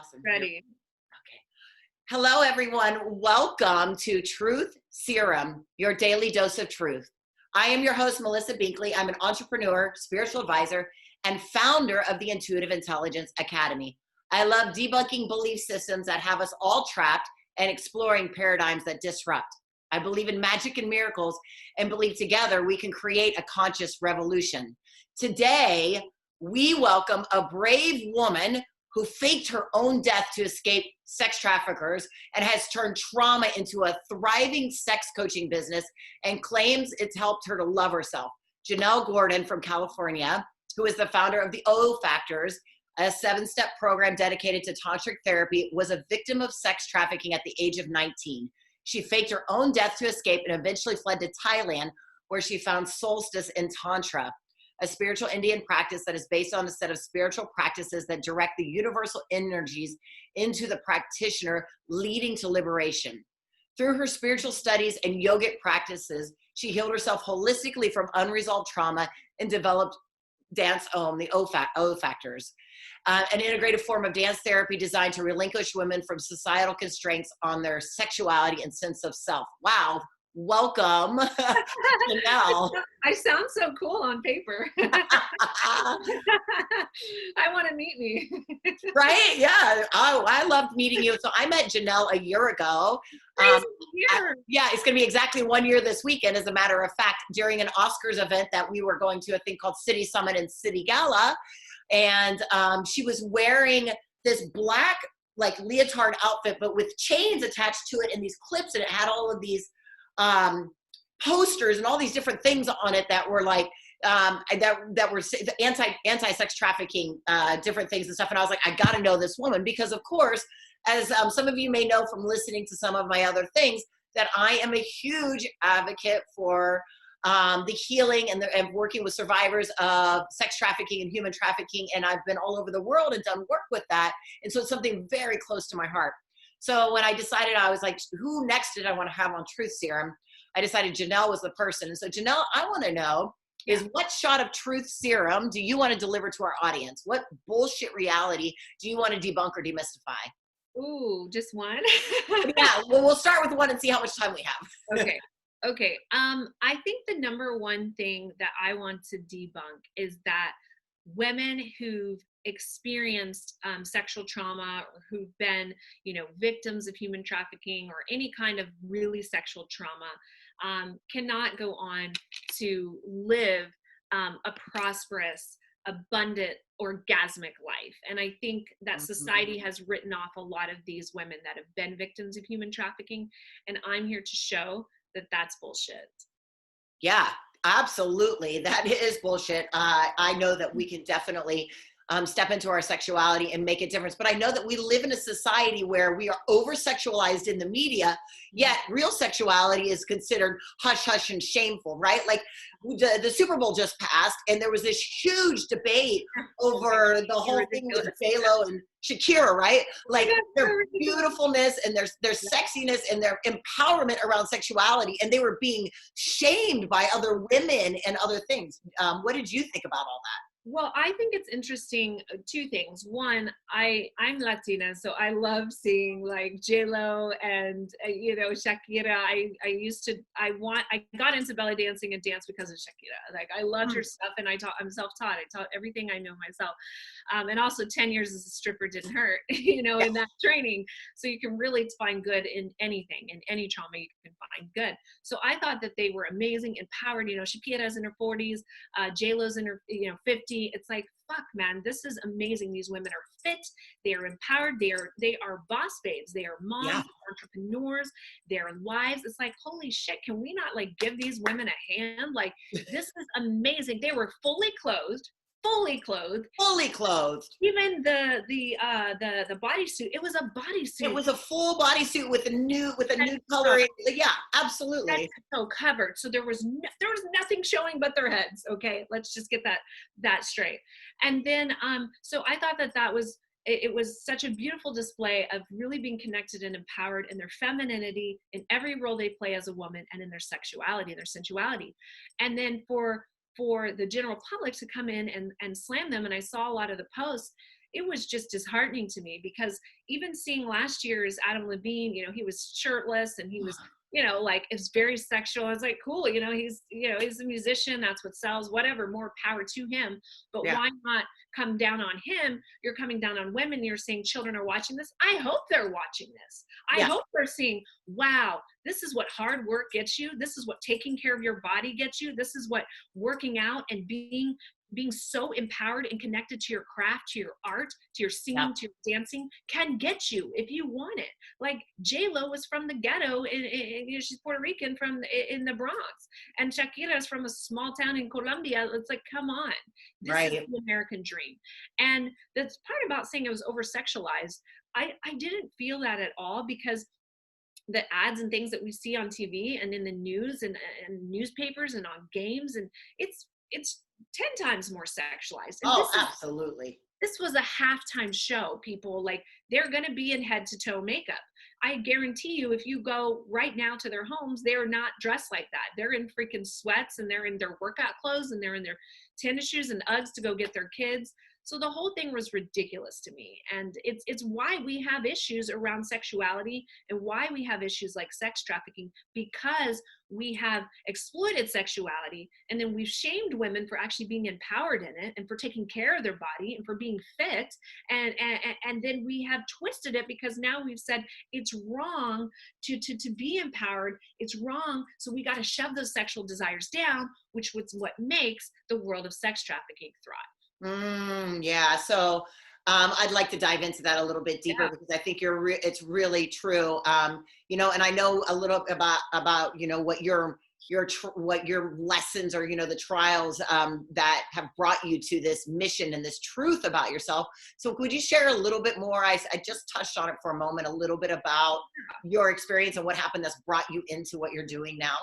Awesome. Ready. Okay. Hello, everyone. Welcome to Truth Serum, your daily dose of truth. I am your host, Melissa Binkley. I'm an entrepreneur, spiritual advisor, and founder of the Intuitive Intelligence Academy. I love debunking belief systems that have us all trapped and exploring paradigms that disrupt. I believe in magic and miracles and believe together we can create a conscious revolution. Today, we welcome a brave woman who faked her own death to escape sex traffickers and has turned trauma into a thriving sex coaching business and claims it's helped her to love herself. Jennelle Gordon from California, who is the founder of the O Factors, a 7-step program dedicated to tantric therapy, was a victim of sex trafficking at the age of 19. She faked her own death to escape and eventually fled to Thailand, where she found solstice in Tantra, a spiritual Indian practice that is based on a set of spiritual practices that direct the universal energies into the practitioner, leading to liberation. Through her spiritual studies and yogic practices, she healed herself holistically from unresolved trauma and developed Dance Om, the O Factors, an integrated form of dance therapy designed to relinquish women from societal constraints on their sexuality and sense of self. Wow. Welcome, Janelle. I sound so cool on paper. I want to meet me. Right? Yeah. Oh, I loved meeting you. So I met Janelle a year ago. Yeah, it's going to be exactly 1 year this weekend. As a matter of fact, during an Oscars event that we were going to, a thing called City Summit and City Gala. And she was wearing this black, like leotard outfit, but with chains attached to it and these clips. And it had all of these posters and all these different things on it that were like that were anti-sex trafficking, different things and stuff. And I was like, I got to know this woman because, of course, as some of you may know from listening to some of my other things, that I am a huge advocate for the healing and working with survivors of sex trafficking and human trafficking. And I've been all over the world and done work with that. And so it's something very close to my heart. So when I decided, I was like, who next did I want to have on Truth Serum? I decided Janelle was the person. And so Janelle, I want to know is what shot of Truth Serum do you want to deliver to our audience? What bullshit reality do you want to debunk or demystify? Ooh, just one? Yeah, well, we'll start with one and see how much time we have. Okay. I think the number one thing that I want to debunk is that women who've experienced sexual trauma or who've been, victims of human trafficking or any kind of really sexual trauma cannot go on to live a prosperous, abundant, orgasmic life. And I think that society has written off a lot of these women that have been victims of human trafficking. And I'm here to show that that's bullshit. Yeah, absolutely. That is bullshit. I know that we can definitely step into our sexuality and make a difference. But I know that we live in a society where we are over-sexualized in the media, yet real sexuality is considered hush-hush and shameful, right? Like the Super Bowl just passed, and there was this huge debate over the whole thing with J-Lo and Shakira, right? Like their beautifulness and their sexiness and their empowerment around sexuality, and they were being shamed by other women and other things. What did you think about all that? Well, I think it's interesting, two things. One, I'm Latina, so I love seeing like J-Lo and, Shakira. I got into belly dancing and dance because of Shakira. Like I loved her stuff, and I'm self-taught. I taught everything I know myself. And also 10 years as a stripper didn't hurt, in that training. So you can really find good in anything, in any trauma you can find good. So I thought that they were amazing, empowered. Shakira's in her 40s, J-Lo's in her, 50. It's like, fuck, man, this is amazing. These women are fit. They are empowered. They are boss babes. They are moms, entrepreneurs, their lives. It's like, holy shit, can we not like give these women a hand? Like, this is amazing. They were fully clothed. Even the bodysuit, it was a bodysuit. It was a full bodysuit with a nude color. Yeah, absolutely. That's so covered. So there was nothing showing but their heads. Okay, let's just get that straight. And then so I thought that was it was such a beautiful display of really being connected and empowered in their femininity, in every role they play as a woman, and in their sexuality, their sensuality. And then for the general public to come in and slam them, and I saw a lot of the posts, it was just disheartening to me, because even seeing last year's Adam Levine, he was shirtless and he was, like, it's very sexual. I was like, cool, he's a musician, that's what sells, whatever, more power to him. But Yeah. why not come down on him? You're coming down on women. You're saying children are watching this. I hope they're watching this. I Yes. hope they're seeing, wow, this is what hard work gets you. This is what taking care of your body gets you. This is what working out and being so empowered and connected to your craft, to your art, to your singing, to your dancing can get you if you want it. Like J-Lo was from the ghetto, she's Puerto Rican in the Bronx, and Shakira is from a small town in Colombia. It's like, come on, this is the American dream. And that's part about saying it was over-sexualized. I didn't feel that at all, because the ads and things that we see on TV and in the news and newspapers and on games, and it's 10 times more sexualized. And absolutely. This was a halftime show. People, like, they're going to be in head to toe makeup. I guarantee you, if you go right now to their homes, they're not dressed like that. They're in freaking sweats, and they're in their workout clothes, and they're in their tennis shoes and Uggs to go get their kids. So the whole thing was ridiculous to me. And it's why we have issues around sexuality, and why we have issues like sex trafficking, because we have exploited sexuality, and then we've shamed women for actually being empowered in it, and for taking care of their body, and for being fit. And then we have twisted it, because now we've said it's wrong to be empowered. It's wrong. So we got to shove those sexual desires down, which was what makes the world of sex trafficking thrive. Yeah. So I'd like to dive into that a little bit deeper, because I think it's really true. And I know a little about what your lessons, or the trials that have brought you to this mission and this truth about yourself. So could you share a little bit more? I just touched on it for a moment, a little bit about your experience and what happened that's brought you into what you're doing now.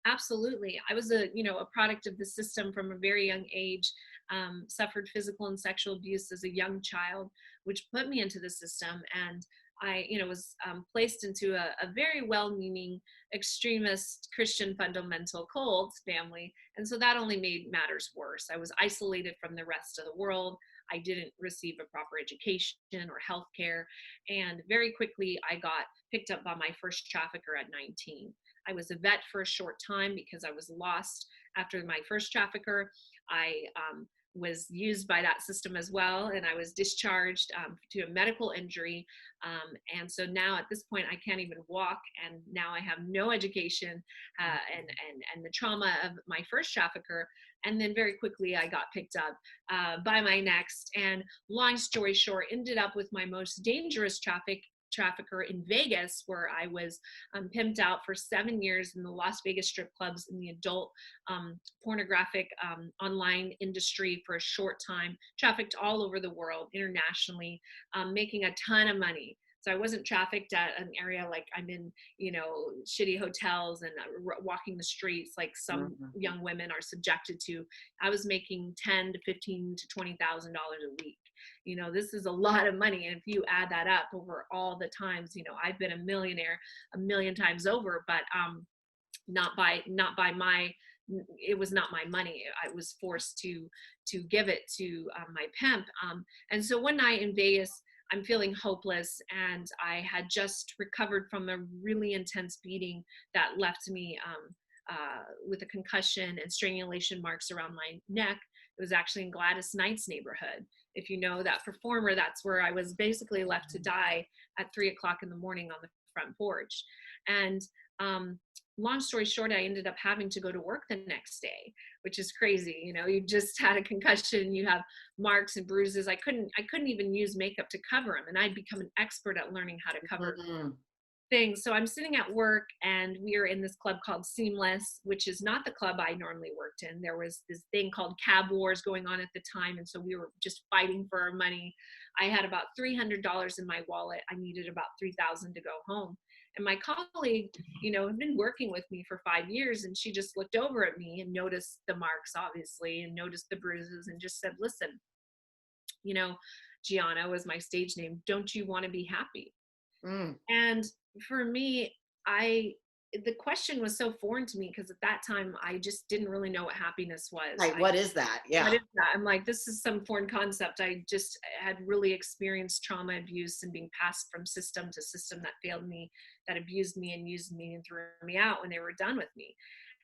Absolutely. I was a product of the system from a very young age. Suffered physical and sexual abuse as a young child, which put me into the system. And I, was placed into a very well-meaning extremist Christian fundamental cult family. And so that only made matters worse. I was isolated from the rest of the world. I didn't receive a proper education or health care. And very quickly, I got picked up by my first trafficker at 19. I was a vet for a short time because I was lost after my first trafficker. I was used by that system as well, and I was discharged to a medical injury. And so now at this point, I can't even walk, and now I have no education and the trauma of my first trafficker. And then very quickly, I got picked up by my next. And long story short, ended up with my most dangerous trafficker in Vegas, where I was pimped out for 7 years in the Las Vegas strip clubs, in the adult pornographic online industry for a short time, trafficked all over the world, internationally, making a ton of money. So I wasn't trafficked at an area like I'm in, shitty hotels and walking the streets like some young women are subjected to. I was making $10,000 to $15,000 to $20,000 a week. This is a lot of money. And if you add that up over all the times, I've been a millionaire a million times over, but not by my, it was not my money. I was forced to give it to my pimp. And so one night in Vegas, I'm feeling hopeless, and I had just recovered from a really intense beating that left me with a concussion and strangulation marks around my neck. It was actually in Gladys Knight's neighborhood. If you know that performer, that's where I was basically left to die at 3 o'clock in the morning on the front porch. And long story short, I ended up having to go to work the next day, which is crazy. You just had a concussion, you have marks and bruises. I couldn't even use makeup to cover them. And I'd become an expert at learning how to cover things. So I'm sitting at work, and we are in this club called Seamless, which is not the club I normally worked in. There was this thing called Cab Wars going on at the time. And so we were just fighting for our money. I had about $300 in my wallet. I needed about $3,000 to go home. And my colleague, had been working with me for 5 years, and she just looked over at me and noticed the marks, obviously, and noticed the bruises, and just said, listen, Gianna was my stage name. Don't you want to be happy? And for me, I the question was so foreign to me because at that time I just didn't really know what happiness was. Like, what is that? Yeah. What is that? I'm like, this is some foreign concept. I just had really experienced trauma, abuse, and being passed from system to system that failed me, that abused me and used me and threw me out when they were done with me.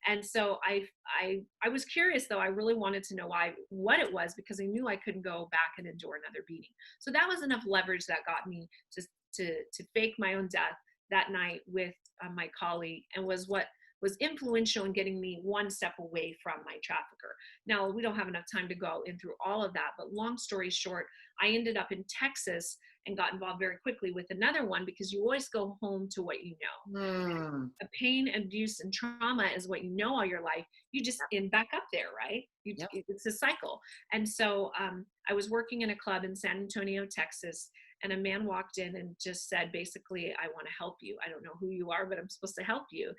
And so I was curious, though. I really wanted to know what it was, because I knew I couldn't go back and endure another beating. So that was enough leverage that got me to fake my own death that night with my colleague, and was what was influential in getting me one step away from my trafficker. Now, we don't have enough time to go in through all of that, but long story short, I ended up in Texas and got involved very quickly with another one, because you always go home to what you know. A pain, abuse, and trauma is what you know all your life. You just end back up there, right? Yep. It's a cycle. And so I was working in a club in San Antonio, Texas, and a man walked in and just said, basically, I want to help you. I don't know who you are, but I'm supposed to help you.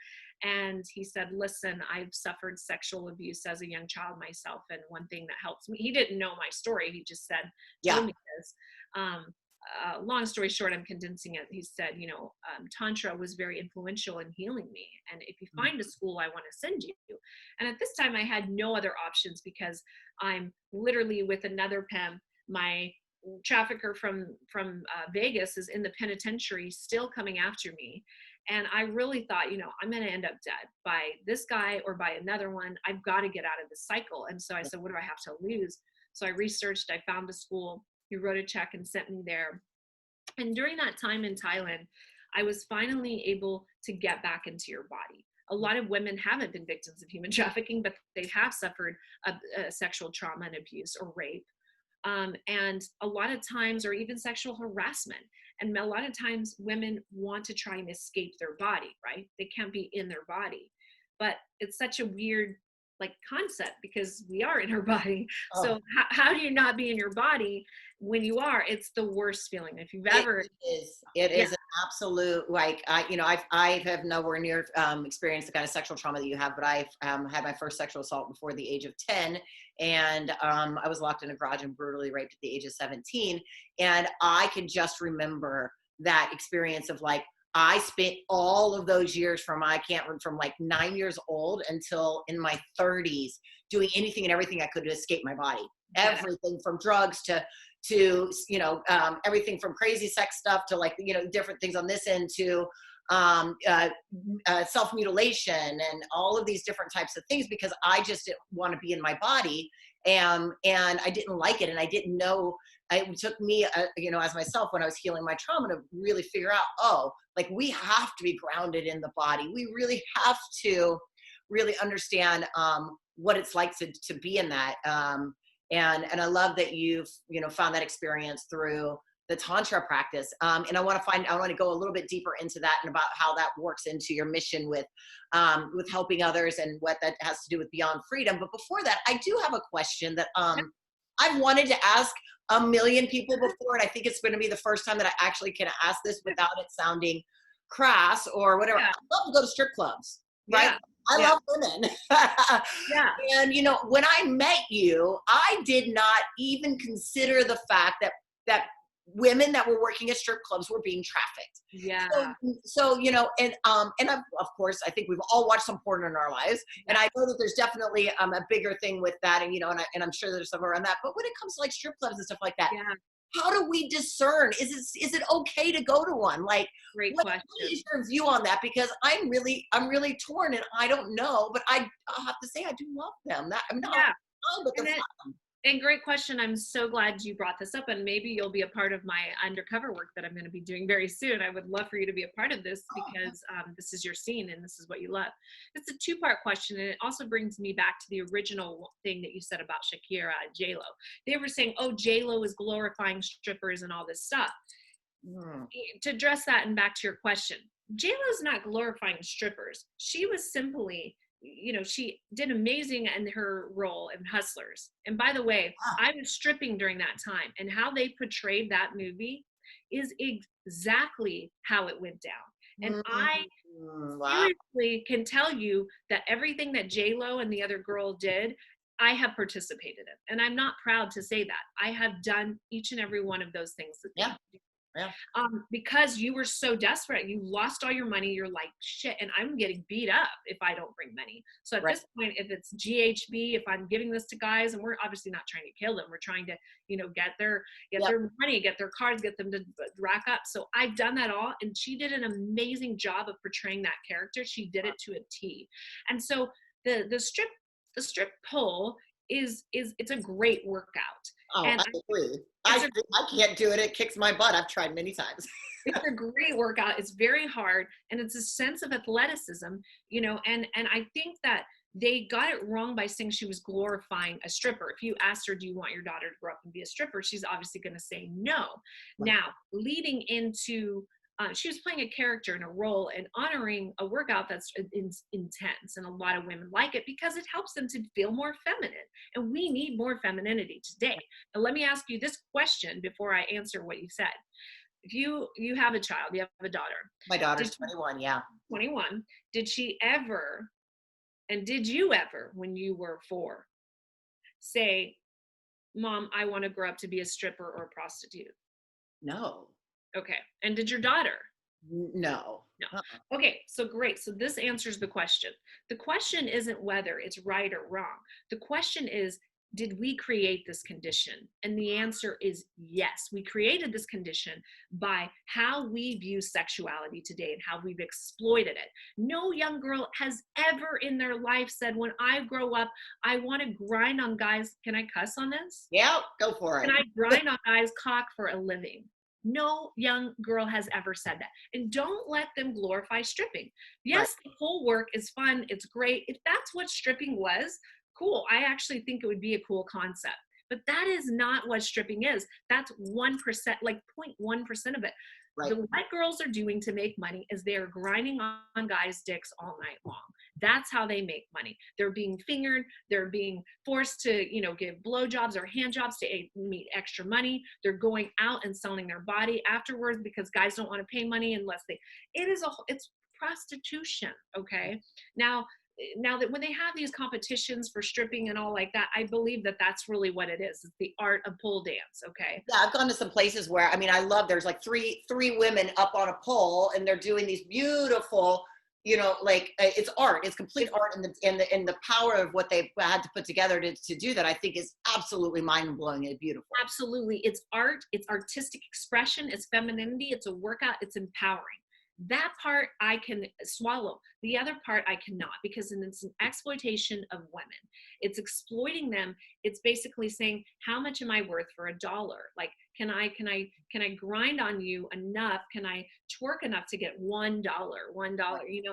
And he said, listen, I've suffered sexual abuse as a young child myself. And one thing that helps me, he didn't know my story. He just said, told me this. Long story short, I'm condensing it. He said, Tantra was very influential in healing me. And if you find a school, I want to send you. And at this time, I had no other options, because I'm literally with another pimp. My trafficker from Vegas is in the penitentiary, still coming after me. And I really thought, I'm going to end up dead by this guy or by another one. I've got to get out of this cycle. And so I said, what do I have to lose? So I researched, I found a school. He wrote a check and sent me there. And during that time in Thailand, I was finally able to get back into your body. A lot of women haven't been victims of human trafficking, but they have suffered a sexual trauma and abuse or rape. And a lot of times, or even sexual harassment. And a lot of times women want to try and escape their body, right? They can't be in their body. But it's such a weird concept, because we are in our body. Oh. So how do you not be in your body when you are? It's the worst feeling. If you've ever, it is an absolute, I have nowhere near experienced the kind of sexual trauma that you have, but I've had my first sexual assault before the age of 10. And I was locked in a garage and brutally raped at the age of 17. And I can just remember that experience of I spent all of those years from 9 years old until in my 30s doing anything and everything I could to escape my body. Yeah. Everything from drugs to everything from crazy sex stuff to different things on this end to self-mutilation and all of these different types of things, because I just didn't want to be in my body. And I didn't like it. And I didn't know, it took me, as myself, when I was healing my trauma, to really figure out, we have to be grounded in the body. We really have to really understand what it's like to be in that. And I love that you've, found that experience through the Tantra practice. And I want to go a little bit deeper into that and about how that works into your mission with helping others and what that has to do with Beyond Freedom. But before that, I do have a question that I've wanted to ask a million people before, and I think it's going to be the first time that I actually can ask this without it sounding crass or whatever. Yeah. I love to go to strip clubs, right? Yeah. I love women. Yeah. And, when I met you, I did not even consider the fact that women that were working at strip clubs were being trafficked. Yeah. So and of course, I think we've all watched some porn in our lives, and I know that there's definitely a bigger thing with that, and and I'm sure there's somewhere around that. But when it comes to strip clubs and stuff like that, how do we discern? Is it okay to go to one? Great question. What is your view on that? Because I'm really torn, and I don't know, but I'll have to say I do love them. I'm not. Yeah. But they're fun. And great question. I'm so glad you brought this up, and maybe you'll be a part of my undercover work that I'm going to be doing very soon. I would love for you to be a part of this, because this is your scene and this is what you love. It's a two-part question, and it also brings me back to the original thing that you said about Shakira and J-Lo. They were saying, J-Lo is glorifying strippers and all this stuff. To address that and back to your question, J-Lo's not glorifying strippers. She was simply, she did amazing in her role in Hustlers. And by the way, I was stripping during that time, and how they portrayed that movie is exactly how it went down. And I seriously can tell you that everything that J-Lo and the other girl did, I have participated in. And I'm not proud to say that. I have done each and every one of those things. Yeah. Because you were so desperate. You lost all your money. You're like, shit, and I'm getting beat up if I don't bring money. So at Right. this point, if it's GHB, if I'm giving this to guys, and we're obviously not trying to kill them, we're trying to, get their money, get their cards, get them to rack up. So I've done that all, and she did an amazing job of portraying that character. She did it to a T. And so the strip pole is it's a great workout. Oh, And I agree. I can't do it. It kicks my butt. I've tried many times. it's a great workout. It's very hard, and it's a sense of athleticism, and I think that they got it wrong by saying she was glorifying a stripper. If you asked her, do you want your daughter to grow up and be a stripper? She's obviously going to say no. Right. Now, leading into she was playing a character in a role and honoring a workout that's intense, and a lot of women like it because it helps them to feel more feminine, and we need more femininity today. Now, let me ask you this question before I answer what you said. If you have a child, you have a daughter. My daughter's 21. Yeah. 21. Did she ever, and did you ever, when you were 4, say, Mom, I want to grow up to be a stripper or a prostitute? No. Okay. And did your daughter? No. No. Okay, so great. So this answers the question. The question isn't whether it's right or wrong. The question is, did we create this condition? And the answer is yes. We created this condition by how we view sexuality today and how we've exploited it. No young girl has ever in their life said, when I grow up, I want to grind on guys. Can I cuss on this? Yeah, go for it. Can I grind on guys' cock for a living? No young girl has ever said that. And don't let them glorify stripping. Yes, right. The whole work is fun. It's great. If that's what stripping was, cool. I actually think it would be a cool concept. But that is not what stripping is. That's 1%, like 0.1% of it. Right. What girls are doing to make money is they're grinding on guys' dicks all night long. That's how they make money. They're being fingered. They're being forced to, give blowjobs or hand jobs to meet extra money. They're going out and selling their body afterwards because guys don't want to pay money unless it's prostitution. Okay. Now that when they have these competitions for stripping and all like that, I believe that that's really what it is. It's the art of pole dance. Okay. Yeah. I've gone to some places where, I love, there's like three women up on a pole and they're doing these beautiful, it's art. It's complete art, and the power of what they've had to put together to do that, I think, is absolutely mind-blowing and beautiful. Absolutely. It's art. It's artistic expression. It's femininity. It's a workout. It's empowering. That part I can swallow. The other part I cannot, because it's an exploitation of women. It's exploiting them. It's basically saying, how much am I worth for $1? Like, can I grind on you enough? Can I twerk enough to get $1?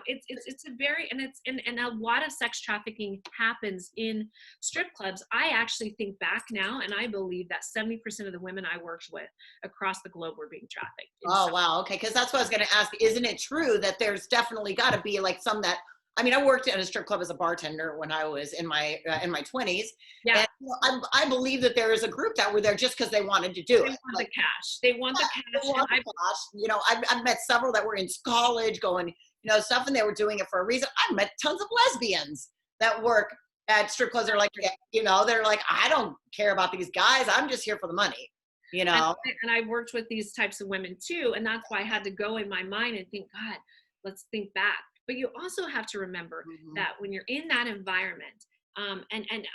It's a very, and a lot of sex trafficking happens in strip clubs. I actually think back now, and I believe that 70% of the women I worked with across the globe were being trafficked. Oh, wow. Okay. Because that's what I was going to ask. Isn't it true that there's definitely got to be like some that, I worked at a strip club as a bartender when I was in my 20s. Yeah. And I believe that there is a group that were there just because they wanted to do it. They want the cash. They want the cash. I've met several that were in college going, stuff, and they were doing it for a reason. I've met tons of lesbians that work at strip clubs. They're like, they're like, I don't care about these guys. I'm just here for the money. And I worked with these types of women too. And that's why I had to go in my mind and think, God, let's think back. But you also have to remember that when you're in that environment, and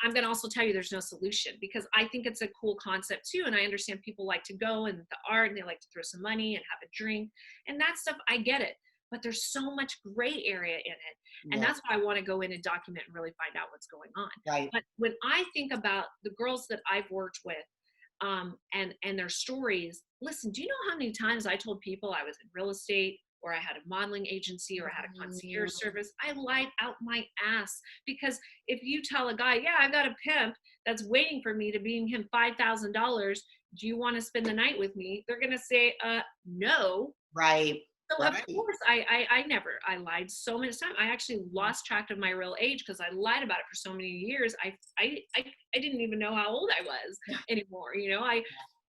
I'm going to also tell you there's no solution, because I think it's a cool concept too. And I understand people like to go and the art, and they like to throw some money and have a drink and that stuff. I get it. But there's so much gray area in it. And that's why I want to go in and document and really find out what's going on. Right. But when I think about the girls that I've worked with, and their stories, listen, do you know how many times I told people I was in real estate, or I had a modeling agency, or I had a concierge service? I lied out my ass, because if you tell a guy, yeah, I got a pimp that's waiting for me to bring him $5,000, do you want to spend the night with me? They're going to say, no. Right. So of course, I lied so many times. I actually lost track of my real age because I lied about it for so many years. I didn't even know how old I was anymore.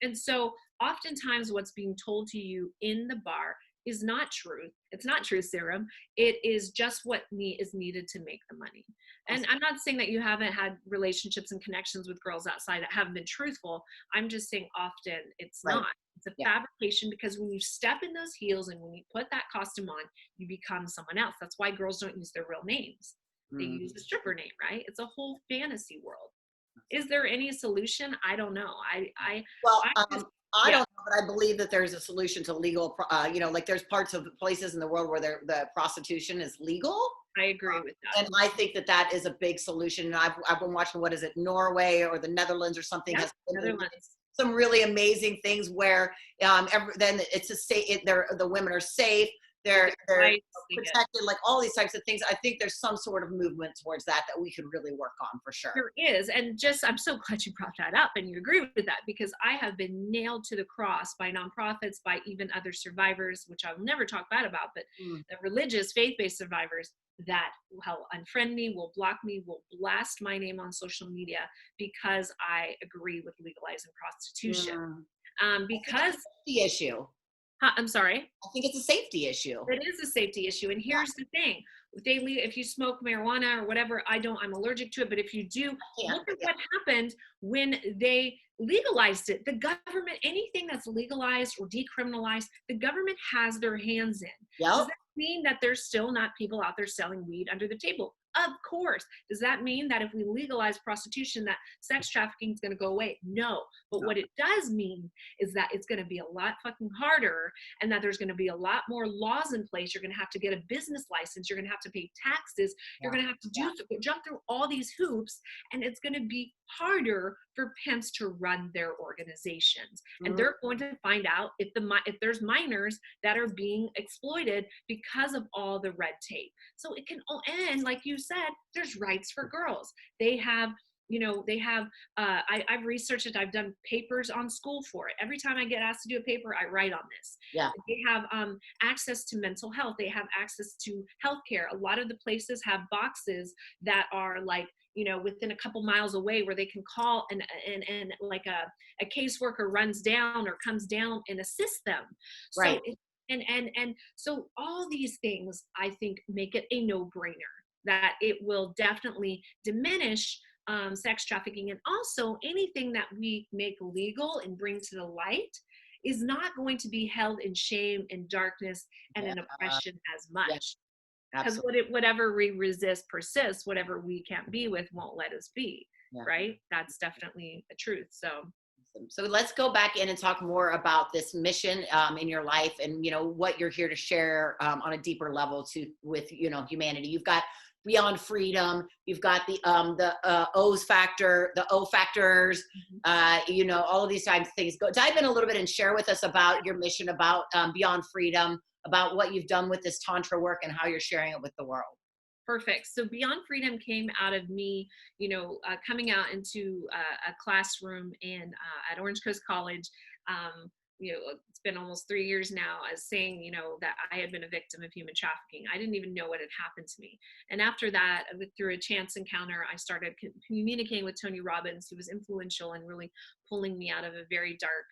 And so oftentimes what's being told to you in the bar is not truth. It's not truth serum. It is just what is needed to make the money. And I'm not saying that you haven't had relationships and connections with girls outside that haven't been truthful. I'm just saying often it's Right. not. It's a fabrication, because when you step in those heels and when you put that costume on, you become someone else. That's why girls don't use their real names. They use a stripper name, right? It's a whole fantasy world. Is there any solution? I don't know. Well, just, I don't know, but I believe that there's a solution to legal, you know, like there's parts of places in the world where the prostitution is legal. I agree with that. And I think that that is a big solution. And I've been watching, what is it, Norway or the Netherlands or something, has some really amazing things where then it's the women are safe. They're protected, like all these types of things. I think there's some sort of movement towards that we could really work on for sure. There is. And I'm so glad you brought that up and you agree with that, because I have been nailed to the cross by nonprofits, by even other survivors, which I'll never talk bad about, but the religious faith-based survivors that will unfriend me, will block me, will blast my name on social media because I agree with legalizing prostitution. Because the issue. I'm sorry? I think it's a safety issue. It is a safety issue. And here's the thing. If you smoke marijuana or whatever, I'm allergic to it. But if you do, look at what happened when they legalized it. The government, anything that's legalized or decriminalized, the government has their hands in. Does that mean that there's still not people out there selling weed under the table? Of course. Does that mean that if we legalize prostitution, that sex trafficking is going to go away? No. But what it does mean is that it's going to be a lot fucking harder, and that there's going to be a lot more laws in place. You're going to have to get a business license. You're going to have to pay taxes. You're going to have to jump through all these hoops, and it's going to be harder for pimps to run their organizations. And they're going to find out if there's minors that are being exploited because of all the red tape. So it can all end, like you said, there's rights for girls. They have, I've researched it. I've done papers on school for it. Every time I get asked to do a paper, I write on this. They have access to mental health. They have access to healthcare. A lot of the places have boxes that are like, within a couple miles away, where they can call and like a caseworker runs down or comes down and assists them. Right. So and so all these things, I think, make it a no-brainer that it will definitely diminish sex trafficking. And also anything that we make legal and bring to the light is not going to be held in shame and darkness and in oppression as much. Because whatever we resist persists. Whatever we can't be with won't let us be. Right? That's definitely the truth. So let's go back in and talk more about this mission in your life, and what you're here to share on a deeper level with humanity. You've got Beyond Freedom. You've got the O's factor, the O factors. All of these types of things. Go dive in a little bit and share with us about your mission, about Beyond Freedom, about what you've done with this tantra work and how you're sharing it with the world. Perfect. So Beyond Freedom came out of me, coming out into a classroom at Orange Coast College. It's been almost 3 years now, as saying, that I had been a victim of human trafficking. I didn't even know what had happened to me. And after that, through a chance encounter, I started communicating with Tony Robbins, who was influential in really pulling me out of a very dark,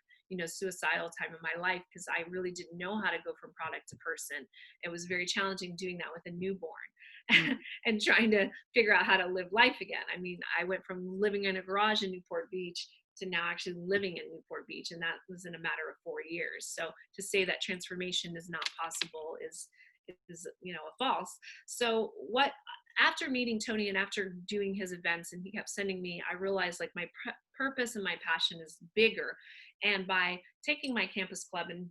suicidal time in my life, because I really didn't know how to go from product to person. It was very challenging doing that with a newborn. And trying to figure out how to live life again. I mean, I went from living in a garage in Newport Beach to now actually living in Newport Beach, and that was in a matter of 4 years. So to say that transformation is not possible is a false. So after meeting Tony and after doing his events, and he kept sending me, I realized like my purpose and my passion is bigger. And by taking my campus club and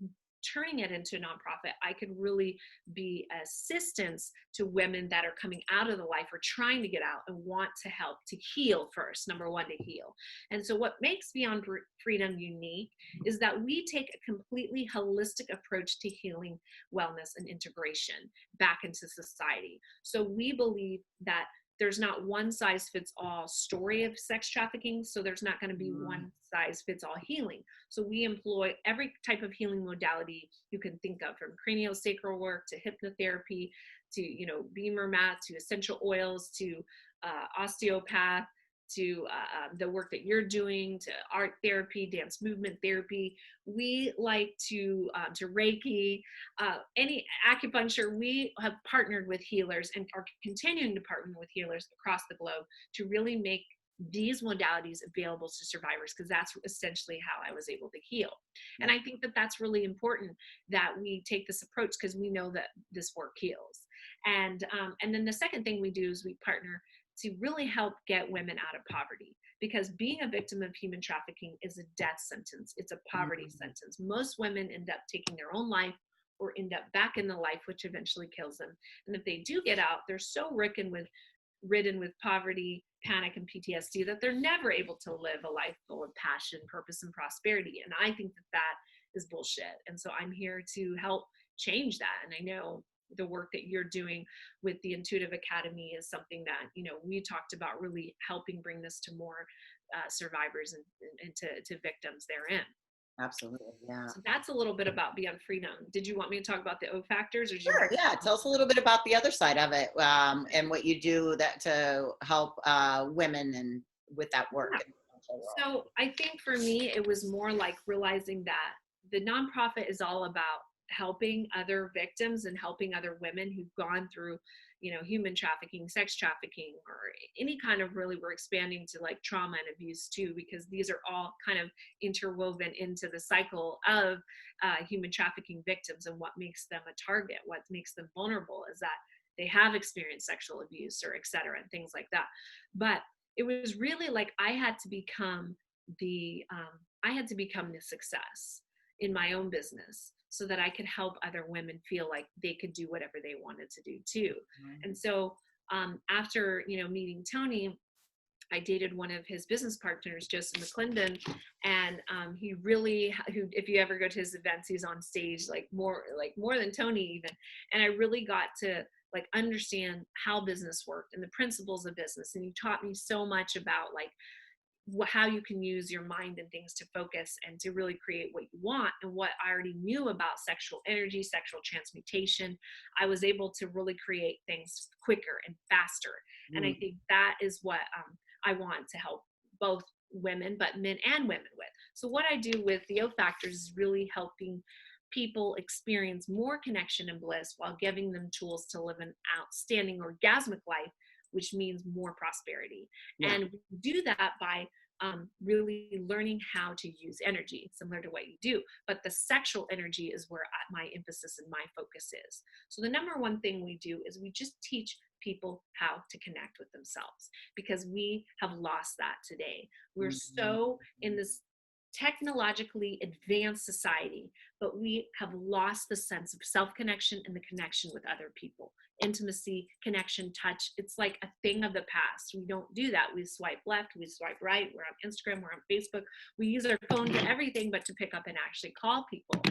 turning it into a nonprofit, I could really be assistance to women that are coming out of the life or trying to get out and want to help to heal first. Number one, to heal. And so what makes Beyond Freedom unique is that we take a completely holistic approach to healing, wellness, and integration back into society. So we believe that there's not one size fits all story of sex trafficking. So there's not going to be one size fits all healing. So we employ every type of healing modality you can think of, from craniosacral work to hypnotherapy to, beamer mat, to essential oils, to osteopath, to the work that you're doing, to art therapy, dance movement therapy. We like to Reiki, any acupuncture. We have partnered with healers and are continuing to partner with healers across the globe to really make these modalities available to survivors, because that's essentially how I was able to heal. And I think that that's really important, that we take this approach, because we know that this work heals. And then the second thing we do is we partner to really help get women out of poverty, because being a victim of human trafficking is a death sentence. It's a poverty sentence. Most women end up taking their own life or end up back in the life, which eventually kills them. And if they do get out, they're so ridden with poverty, panic, and PTSD that they're never able to live a life full of passion, purpose, and prosperity. And I think that that is bullshit. And so I'm here to help change that. And I know the work that you're doing with the Intuitive Academy is something that, we talked about, really helping bring this to more survivors and to victims therein. Absolutely. Yeah. So that's a little bit about Beyond Freedom. Did you want me to talk about the O factors? Or Sure. Yeah. Tell us a little bit about the other side of it, and what you do that to help women and with that work. Yeah. So I think for me, it was more like realizing that the nonprofit is all about helping other victims and helping other women who've gone through, human trafficking, sex trafficking, or any kind of, really, we're expanding to like trauma and abuse too, because these are all kind of interwoven into the cycle of human trafficking victims. And what makes them a target, what makes them vulnerable, is that they have experienced sexual abuse, or et cetera, and things like that. But it was really like I had to become the success in my own business, so that I could help other women feel like they could do whatever they wanted to do too. And so after, meeting Tony, I dated one of his business partners, Joseph McClendon, and he really, if you ever go to his events, he's on stage more than Tony even. And I really got to understand how business worked and the principles of business. And he taught me so much about how you can use your mind and things to focus and to really create what you want. And what I already knew about sexual energy, sexual transmutation, I was able to really create things quicker and faster. And I think that is what I want to help both women, but men and women with. So what I do with the O Factors is really helping people experience more connection and bliss while giving them tools to live an outstanding orgasmic life, which means more prosperity. Yeah. And we do that by really learning how to use energy, similar to what you do. But the sexual energy is where my emphasis and my focus is. So the number one thing we do is we just teach people how to connect with themselves, because we have lost that today. We're so in this technologically advanced society, but we have lost the sense of self-connection and the connection with other people. Intimacy, connection, touch, it's like a thing of the past. We don't do that. We swipe left, we swipe right, we're on Instagram, we're on Facebook. We use our phone to everything but to pick up and actually call people.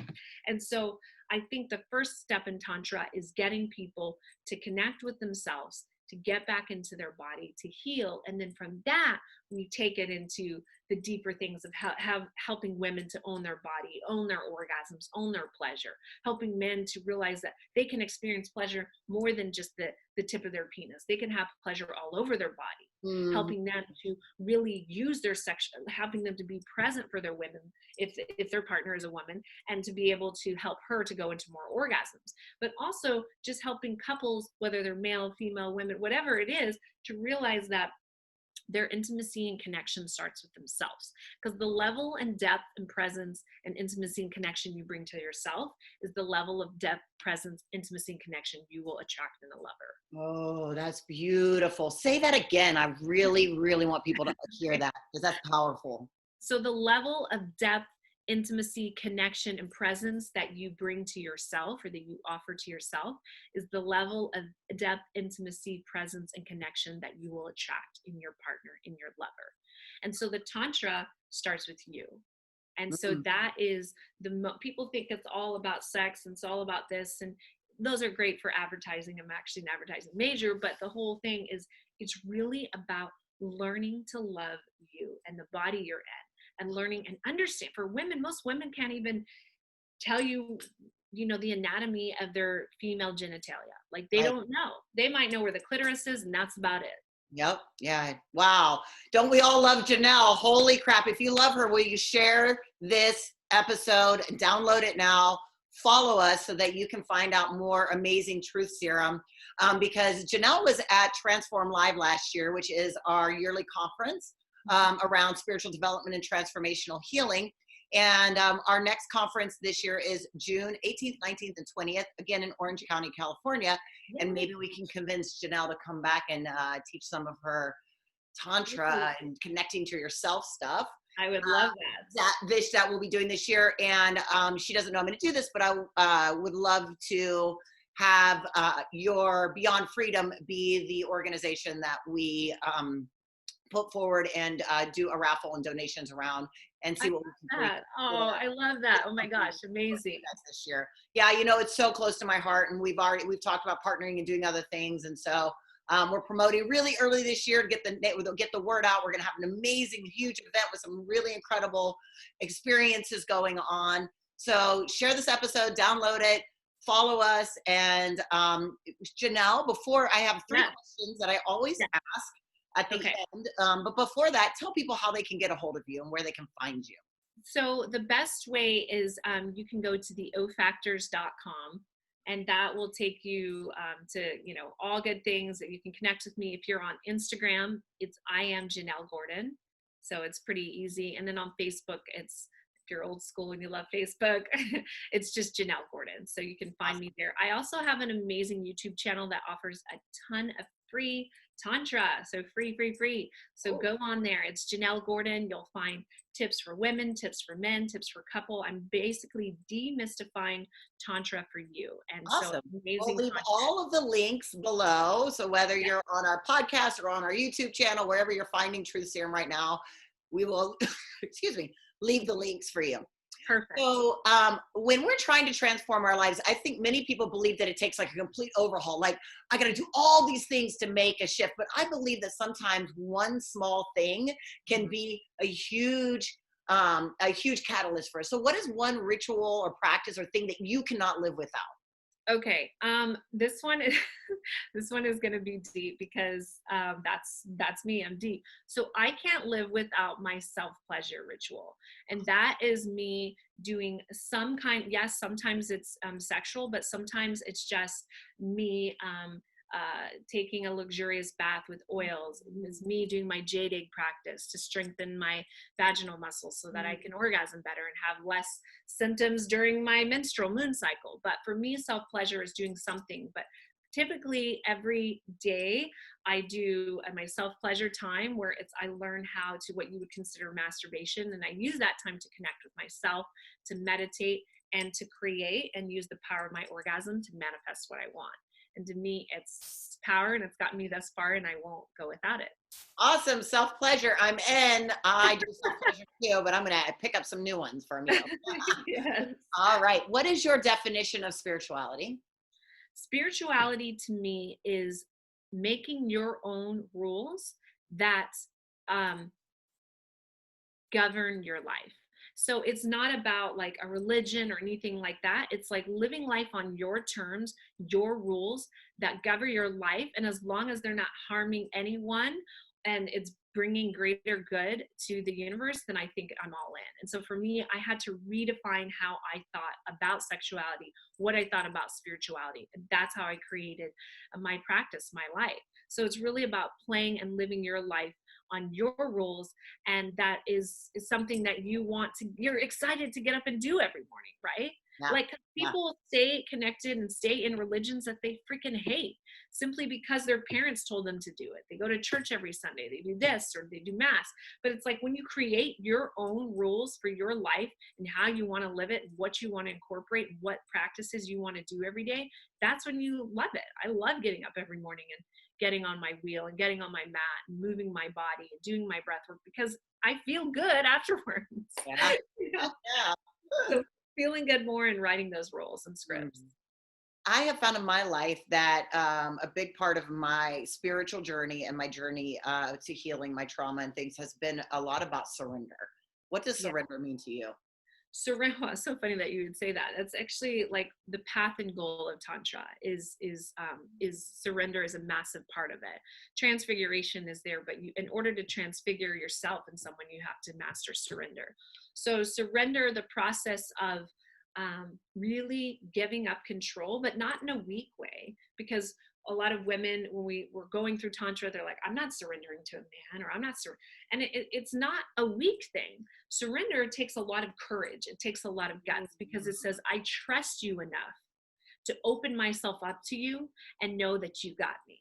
And so I think the first step in Tantra is getting people to connect with themselves, to get back into their body, to heal. And then from that, we take it into the deeper things of helping women to own their body, own their orgasms, own their pleasure, helping men to realize that they can experience pleasure more than just the tip of their penis. They can have pleasure all over their body, helping them to really use their sex, helping them to be present for their women if their partner is a woman, and to be able to help her to go into more orgasms. But also just helping couples, whether they're male, female, women, whatever it is, to realize that their intimacy and connection starts with themselves, because the level and depth and presence and intimacy and connection you bring to yourself is the level of depth, presence, intimacy, and connection you will attract in a lover. Oh, that's beautiful. Say that again. I really, really want people to hear that, because that's powerful. So the level of depth, intimacy, connection, and presence that you bring to yourself, or that you offer to yourself, is the level of depth, intimacy, presence, and connection that you will attract in your partner, in your lover. And so the Tantra starts with you. And so that is people think it's all about sex and it's all about this, and those are great for advertising. I'm actually an advertising major, but the whole thing is, it's really about learning to love you and the body you're in, and learning and understand. For women, most women can't even tell you, the anatomy of their female genitalia. Like, they don't know. They might know where the clitoris is, and that's about it. Yep. Yeah. Wow. Don't we all love Janelle? Holy crap. If you love her, will you share this episode and download it now? Follow us so that you can find out more amazing Truth Serum. Because Janelle was at Transform Live last year, which is our yearly conference around spiritual development and transformational healing. And our next conference this year is June 18th, 19th, and 20th, again in Orange County, California. And maybe we can convince Janelle to come back and teach some of her tantra and connecting to yourself stuff. I would love that. That we'll be doing this year. And she doesn't know I'm going to do this, but I would love to have your Beyond Freedom be the organization that we put forward and do a raffle and donations around and see what we can do. Oh, I love that. Oh my gosh, amazing. This year. Yeah, you know, it's so close to my heart, and we've talked about partnering and doing other things. And so we're promoting really early this year to get the word out. We're going to have an amazing, huge event with some really incredible experiences going on. So share this episode, download it, follow us. And Janelle, before I have three questions that I always ask at the end. But before that, tell people how they can get a hold of you and where they can find you. So the best way is you can go to theofactors.com, and that will take you to, all good things that you can connect with me. If you're on Instagram, I am Jennelle Gordon. So it's pretty easy. And then on Facebook, if you're old school and you love Facebook, it's just Jennelle Gordon. So you can find me there. I also have an amazing YouTube channel that offers a ton of free tantra. So free. So go on there. It's Jennelle Gordon. You'll find tips for women, tips for men, tips for couple. I'm basically demystifying tantra for you. And awesome. So amazing. We'll leave all of the links below. So whether you're on our podcast or on our YouTube channel, wherever you're finding Truth Serum right now, we will, leave the links for you. Perfect. So when we're trying to transform our lives, I think many people believe that it takes like a complete overhaul. Like, I got to do all these things to make a shift. But I believe that sometimes one small thing can be a huge catalyst for us. So what is one ritual or practice or thing that you cannot live without? Okay. This one is going to be deep because that's me. I'm deep. So I can't live without my self-pleasure ritual. And that is me doing some kind, yes, sometimes it's sexual, but sometimes it's just me taking a luxurious bath with oils. It's me doing my jade egg practice to strengthen my vaginal muscles so that I can orgasm better and have less symptoms during my menstrual moon cycle. But for me, self-pleasure is doing something. But typically every day I do my self-pleasure time where I learn how to what you would consider masturbation. And I use that time to connect with myself, to meditate, and to create and use the power of my orgasm to manifest what I want. And to me, it's power, and it's gotten me thus far, and I won't go without it. Awesome. Self-pleasure. I'm in. I do self-pleasure too, but I'm going to pick up some new ones for me. Yes. All right. What is your definition of spirituality? Spirituality to me is making your own rules that govern your life. So it's not about like a religion or anything like that. It's like living life on your terms, your rules that govern your life. And as long as they're not harming anyone and it's bringing greater good to the universe, then I think I'm all in. And so for me, I had to redefine how I thought about sexuality, what I thought about spirituality. And that's how I created my practice, my life. So it's really about playing and living your life on your rules, and that is something that you're excited to get up and do every morning, right? Yeah. Like people stay connected and stay in religions that they freaking hate simply because their parents told them to do it. They go to church every Sunday, they do this or they do mass. But it's like when you create your own rules for your life and how you want to live it, what you want to incorporate, what practices you want to do every day, that's when you love it. I love getting up every morning and getting on my wheel and getting on my mat and moving my body and doing my breath work because I feel good afterwards. Yeah. Yeah. So feeling good more and writing those rules and scripts. I have found in my life that a big part of my spiritual journey and my journey to healing my trauma and things has been a lot about surrender. What does surrender mean to you? surrender. It's so funny that you would say that. That's actually like the path and goal of Tantra is surrender is a massive part of it. Transfiguration is there, but you, in order to transfigure yourself in someone, you have to master surrender. So surrender, the process of really giving up control, but not in a weak way, because a lot of women, when we were going through Tantra, they're like, I'm not surrendering to a man, or I'm not and it's not a weak thing. Surrender takes a lot of courage. It takes a lot of guts, because it says, I trust you enough to open myself up to you and know that you got me,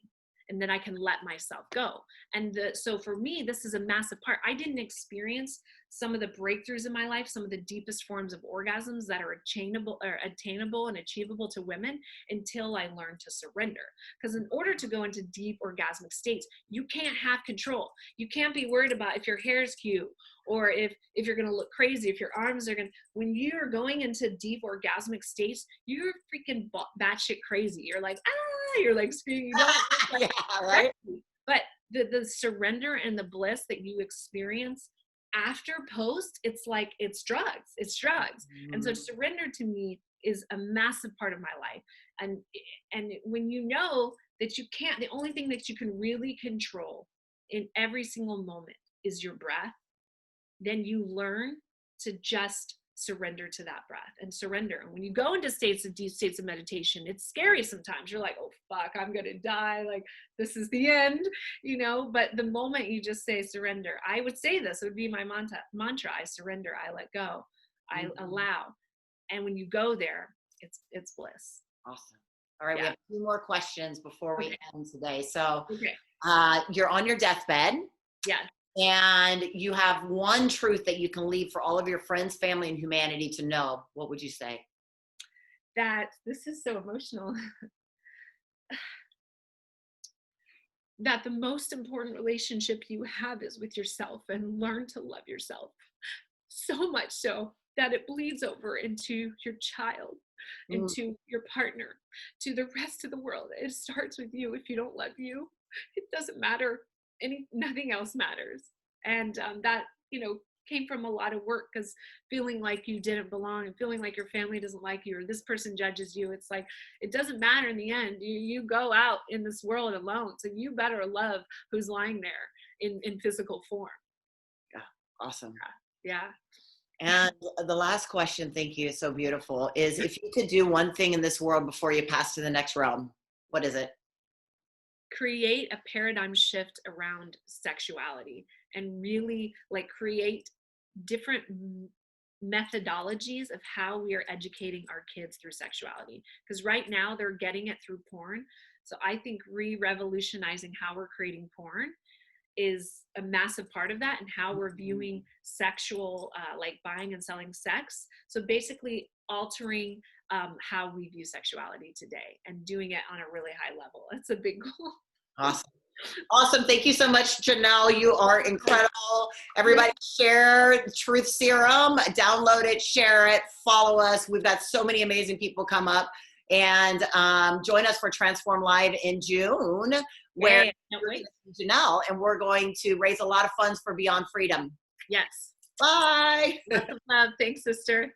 and then I can let myself go. And so for me, this is a massive part. I didn't experience some of the breakthroughs in my life, some of the deepest forms of orgasms that are attainable and achievable to women, until I learned to surrender. Because in order to go into deep orgasmic states, you can't have control. You can't be worried about if your hair is cute, or if you're going to look crazy, if your arms are going to, when you're going into deep orgasmic states, you're freaking batshit crazy. You're like, you're like screaming. Yeah, right. But the surrender and the bliss that you experience after post, it's like, it's drugs. And so surrender to me is a massive part of my life. And when you know that you can't, the only thing that you can really control in every single moment is your breath, then you learn to just surrender to that breath and surrender. And when you go into deep states of meditation, it's scary sometimes. You're like, oh fuck, I'm gonna die, like this is the end, but the moment you just say surrender, I would say this, it would be my mantra, I surrender, I let go, I allow. And when you go there, it's bliss. Awesome. All right, we have 2 more questions before we end today. So Okay. You're on your deathbed. Yeah. And you have one truth that you can leave for all of your friends, family, and humanity to know. What would you say? That this is so emotional. That the most important relationship you have is with yourself, and learn to love yourself so much so that it bleeds over into your child, into your partner, to the rest of the world. It starts with you. If you don't love you, it doesn't matter. Nothing else matters. And that came from a lot of work, because feeling like you didn't belong, and feeling like your family doesn't like you, or this person judges you, it's like, it doesn't matter in the end. You go out in this world alone, so you better love who's lying there in physical form. Yeah. Awesome. Yeah. And the last question, thank you, so beautiful, is if you could do one thing in this world before you pass to the next realm, what is it? Create a paradigm shift around sexuality, and really create different methodologies of how we are educating our kids through sexuality. Because right now they're getting it through porn. So I think revolutionizing how we're creating porn is a massive part of that, and how we're viewing sexual, buying and selling sex. So basically altering how we view sexuality today, and doing it on a really high level. That's a big goal. Awesome. Thank you so much, Janelle. You are incredible. Everybody share Truth Serum, download it, share it, follow us. We've got so many amazing people come up, and join us for Transform Live in June, where Janelle, and we're going to raise a lot of funds for Beyond Freedom. Yes. Bye. Lots of love. Thanks, sister.